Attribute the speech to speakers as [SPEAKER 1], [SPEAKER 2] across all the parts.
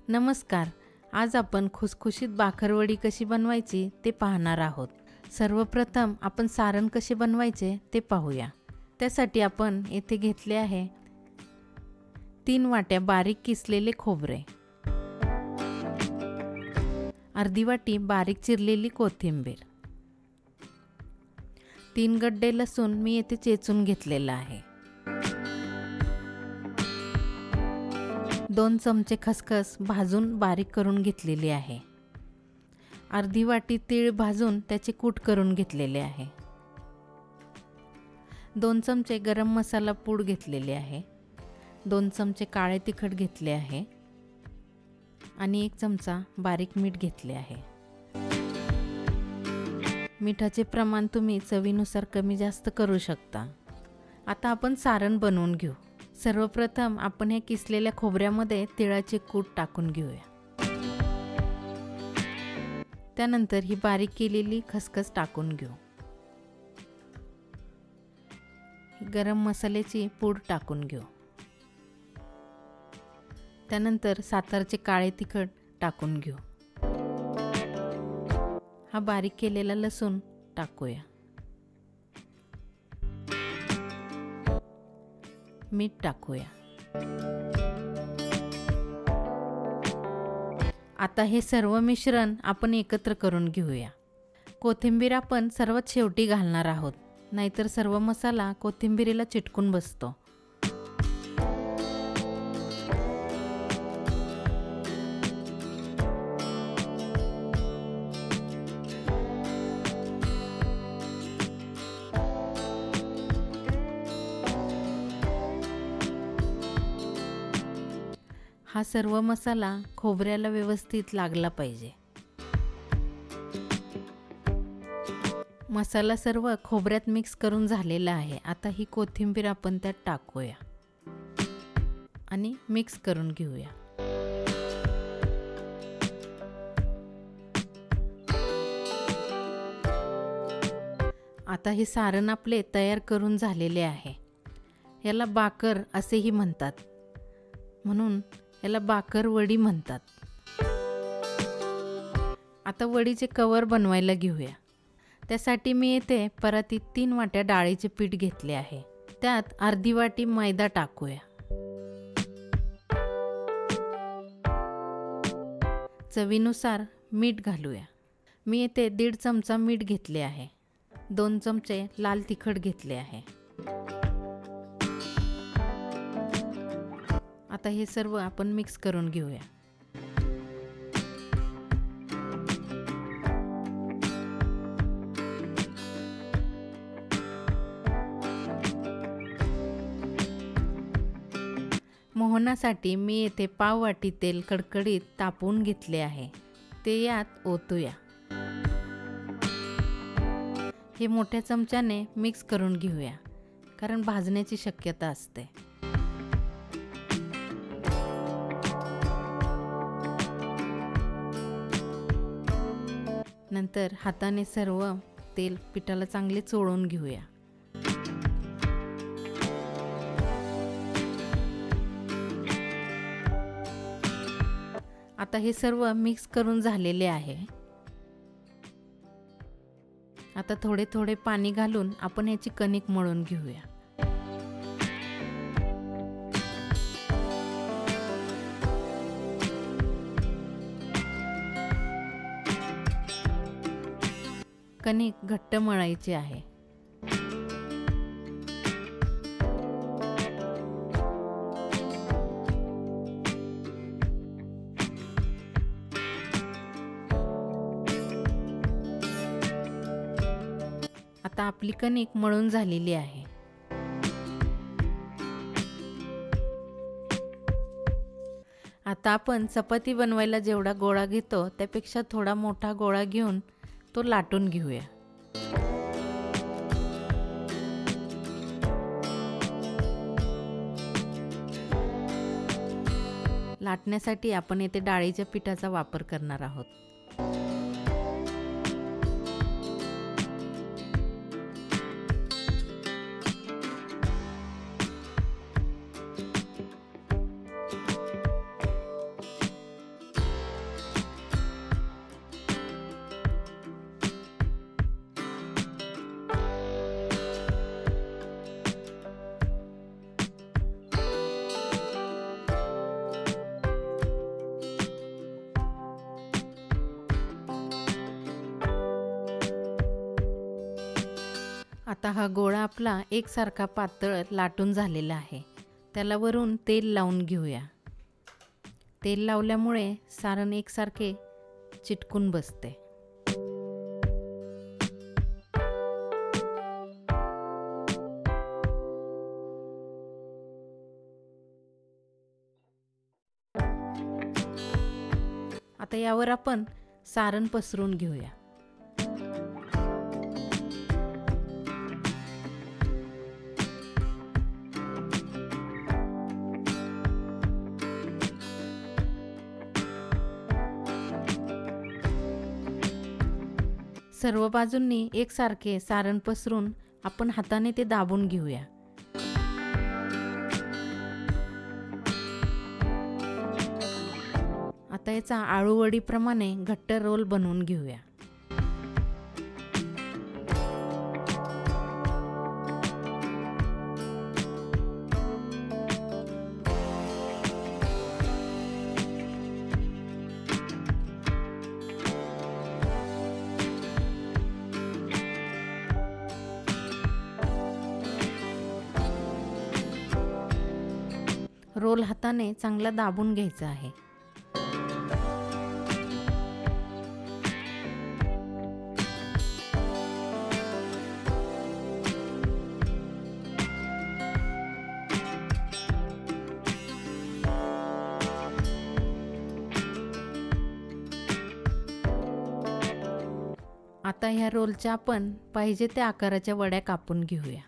[SPEAKER 1] नमस्कार. आज आपण खुसखुशीत बाकरवडी कशी बनवायची ते पाहणार आहोत. सर्वप्रथम आपण सारण कसे बनवायचे ते पाहूया. त्यासाठी आपण येथे घेतले आहे 3 वाट्या बारीक किसलेले खोबरे, अर्धी वाटी बारीक चिरलेली कोथिंबीर, 3 गड्डे लसूण मी येथे चेचून घेतलेला आहे, 2 चमचे खसखस भाजून बारीक करून घेतलेली आहे, अर्धी वाटी तीळ भाजून त्याचे कूट करून घेतलेले आहे, 2 चमचे गरम मसाला पूड घेतलेले आहे, 2 चमचे काळे तिखट घेतले आहे आणि 1 चमचा बारीक मीठ घेतले आहे. मिठाचे प्रमाण तुम्ही चवीनुसार कमी जास्त करू शकता. आता आपण सारण बनवून घेऊ. सर्वप्रथम आपण हे किसलेल्या खोबऱ्यामध्ये तिळाचे कूट टाकून घेऊया. त्यानंतर ही बारीक केलेली खसखस टाकून घेऊ. गरम मसाल्याची पूड टाकून घेऊ. त्यानंतर सातारचे काळे तिखट टाकून घेऊ. हा बारीक केलेला लसूण टाकूया. मीठ टाकूया. आता हे सर्व मिश्रण आपण एकत्र करून घेऊया. कोथिंबीर आपण सर्वात शेवटी घालणार आहोत, नाहीतर सर्व मसाला कोथिंबीरीला चिटकून बसतो. हा सर्व मसाला खोबऱ्याला व्यवस्थित लागला पाहिजे. मसाला सर्व खोबऱ्यात मिक्स करून झालेला आहे. आता ही कोथिंबीर आपण त्यात टाकूया आणि मिक्स करून घेऊया. आता हे सारण आपले तयार करून झालेले आहे. याला बाकर असेही म्हणतात, म्हणून याला बाकरवडी म्हणतात. आता वडीचे कवर बनवायला घेऊया. त्यासाठी मी येथे परातीत 3 वाट्या डाळीचे पीठ घेतले आहे. त्यात अर्धी वाटी मैदा टाकूया. चवीनुसार मीठ घालूया. मी येथे 1.5 चमचा मीठ घेतले आहे. 2 चमचे लाल तिखट घेतले आहे. आता हे सर्व आपण मिक्स करून घेऊया. मोहनासाठी मी येथे पाव वाटी तेल कडकडीत तापवून घेतले आहे. ते यात ओतूया. हे मोठ्या चमच्याने मिक्स करून घेऊया, कारण भाजण्याची शक्यता असते. नंतर हाताने सर्व तेल पिठाला चांगले चोळून घेऊया. आता हे सर्व मिक्स करून झालेले आहे. आता थोडे थोडे पाणी घालून आपण याची कणिक मळून घेऊया. कणिक घट्ट मळायची आहे. आता आपली कणिक मळून झालेली आहे. आता आपण चपाती बनवायला जेवढा गोळा घेतो त्यापेक्षा थोडा मोठा गोळा घेऊन तो लाटून घेऊया. लाटण्यासाठी आपण येथे डाळीच्या पिठाचा वापर करणार आहोत. आता हा गोळा आपला एकसारखा पातळ लाटून झालेला आहे. त्याला वरून तेल लावून घेऊया. तेल लावल्यामुळे सारण एकसारखे चिटकून बसते. आता यावर आपण सारण पसरून घेऊया. सर्व बाजूंनी एकसारखे सारण पसरून आपण हाताने ते दाबून घेऊया. आता याचा आळूवडीप्रमाणे घट्ट रोल बनवून घेऊया. रोल हाताने चांगला दाबून घ्यायचा आहे. आता ह्या रोलच्या आपण पाहिजे त्या आकाराच्या वड्या कापून घेऊया.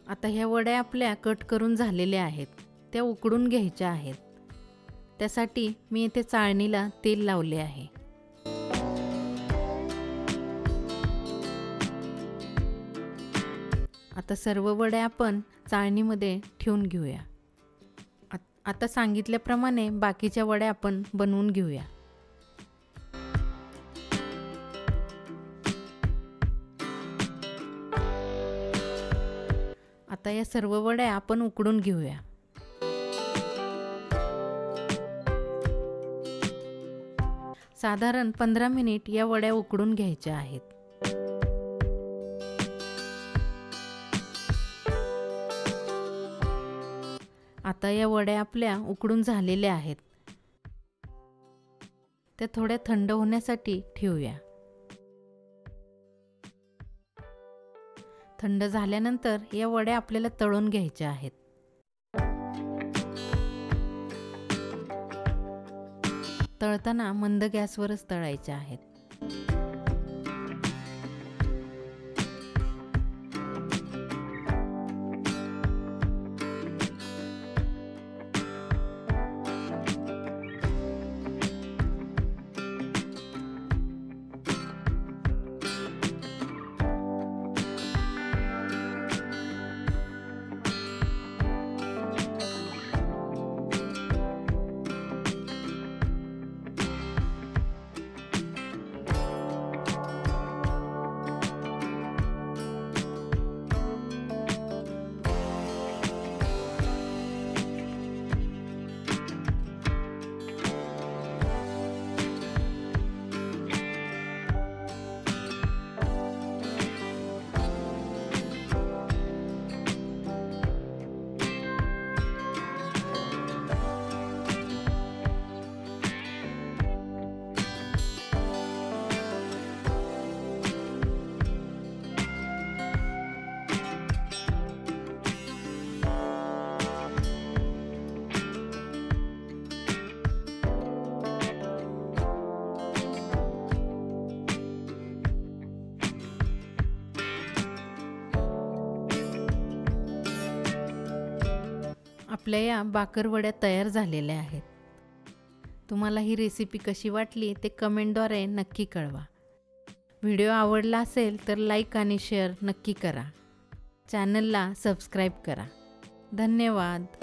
[SPEAKER 1] आता ह्या वड्या आपल्या कट करून झालेल्या आहेत. त्या उकडून घ्यायच्या आहेत. त्यासाठी मी इथे चाळणीला तेल लावले आहे. आता सर्व वड्या आपण चाळणीमध्ये ठेवून घेऊया. आता सांगितल्याप्रमाणे बाकीच्या वड्या आपण बनवून घेऊया. आता या सर्व वड्या आपण उकडून घेऊया. साधारण 15 मिनिट या वड्या उकडून घ्यायच्या आहेत. आता या वड्या आपल्या उकडून झालेल्या आहेत. त्या थोड्या थंड होण्यासाठी ठेवूया. थंड झाल्यानंतर या वड्या आपल्याला तळून घ्यायच्या आहेत. तळताना मंद गॅसवरच तळायच्या आहेत. आपल्या या बाकरवड्या तयार झालेल्या आहेत. तुम्हाला ही रेसिपी कशी वाटली ते कमेंटद्वारे नक्की कळवा. व्हिडिओ आवडला असेल तर लाईक आणि शेअर नक्की करा. चॅनलला सबस्क्राईब करा. धन्यवाद.